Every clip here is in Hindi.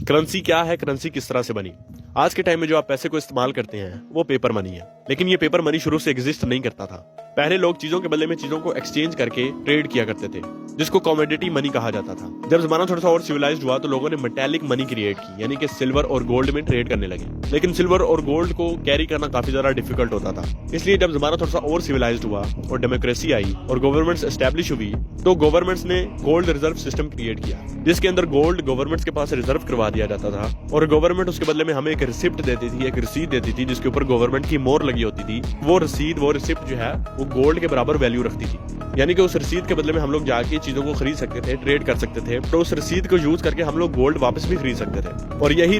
करेंसी क्या है, करेंसी किस तरह से बनी। आज के टाइम में जो आप पैसे को इस्तेमाल करते हैं वो पेपर मनी है, लेकिन ये पेपर मनी शुरू से एग्जिस्ट नहीं करता था। पहले लोग चीजों के बदले में चीजों को एक्सचेंज करके ट्रेड किया करते थे, जिसको कमोडिटी मनी कहा जाता था। जब जमाना थोड़ा सा और सिविलाइज्ड हुआ तो लोगों ने मेटेलिक मनी क्रिएट की, यानी कि सिल्वर और गोल्ड में ट्रेड करने लगे। लेकिन सिल्वर और गोल्ड को कैरी करना काफी ज्यादा डिफिकल्ट होता था। इसलिए जब जमाना थोड़ा सा और सिविलाइज्ड हुआ और डेमोक्रेसी आई और गवर्नमेंट्स एस्टेब्लिश हुई, तो गवर्नमेंट्स ने गोल्ड रिजर्व सिस्टम क्रिएट किया, जिसके अंदर गोल्ड गवर्नमेंट्स के पास रिजर्व करवा दिया जाता था और गवर्नमेंट उसके बदले में हमें एक रिसिप्ट देती थी, एक रसीद देती थी, जिसके ऊपर गवर्नमेंट की मोहर लगी होती थी। वो रिसिप्ट जो है वो गोल्ड के बराबर वैल्यू रखती थी, यानी कि उस रसीद के बदले में हम लोग जाके चीजों को खरीद सकते थे, ट्रेड कर सकते थे। तो उस रसीद को यूज करके हम लोग गोल्ड वापस भी खरीद सकते थे और यही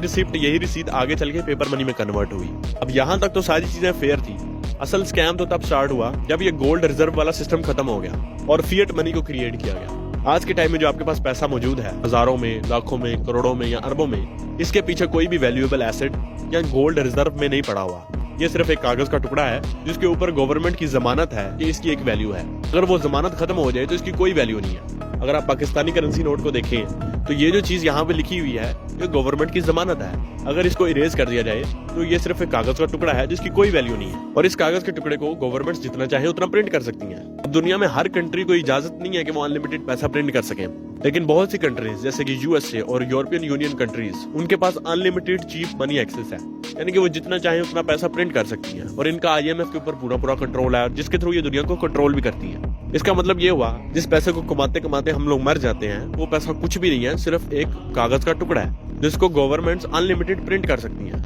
रसीद आगे चल के पेपर मनी में कन्वर्ट हुई। अब यहाँ तक तो सारी चीजें फेयर थी। असल स्कैम तो तब स्टार्ट हुआ जब ये गोल्ड रिजर्व वाला सिस्टम खत्म हो गया और फिएट मनी को क्रिएट किया गया। आज के टाइम में जो आपके पास पैसा मौजूद है, हजारों में, लाखों में, करोड़ों में या अरबों में, इसके पीछे कोई भी वैल्यूएबल एसेट या गोल्ड रिजर्व में नहीं पड़ा हुआ। ये सिर्फ एक कागज का टुकड़ा है जिसके ऊपर गवर्नमेंट की जमानत है कि इसकी एक वैल्यू है। अगर वो जमानत खत्म हो जाए तो इसकी कोई वैल्यू नहीं है। अगर आप पाकिस्तानी करेंसी नोट को देखें तो ये जो चीज यहाँ पे लिखी हुई है ये गवर्नमेंट की जमानत है। अगर इसको इरेज कर दिया जाए तो ये सिर्फ एक कागज का टुकड़ा है जिसकी कोई वैल्यू नहीं है और इस कागज के टुकड़े को गवर्नमेंट जितना चाहे उतना प्रिंट कर सकती है। अब दुनिया में हर कंट्री को इजाजत नहीं है कि वो अनलिमिटेड पैसा प्रिंट कर सके, लेकिन बहुत सी कंट्रीज जैसे कि यूएसए और यूरोपियन यूनियन कंट्रीज, उनके पास अनलिमिटेड चीप मनी एक्सेस है, यानी कि वो जितना चाहे उतना पैसा प्रिंट कर सकती हैं और इनका आईएमएफ के ऊपर पूरा कंट्रोल है, जिसके थ्रू ये दुनिया को कंट्रोल भी करती है। इसका मतलब ये हुआ जिस पैसे को कमाते कमाते हम लोग मर जाते हैं वो पैसा कुछ भी नहीं है, सिर्फ एक कागज का टुकड़ा है जिसको गवर्नमेंट्स अनलिमिटेड प्रिंट कर सकती हैं।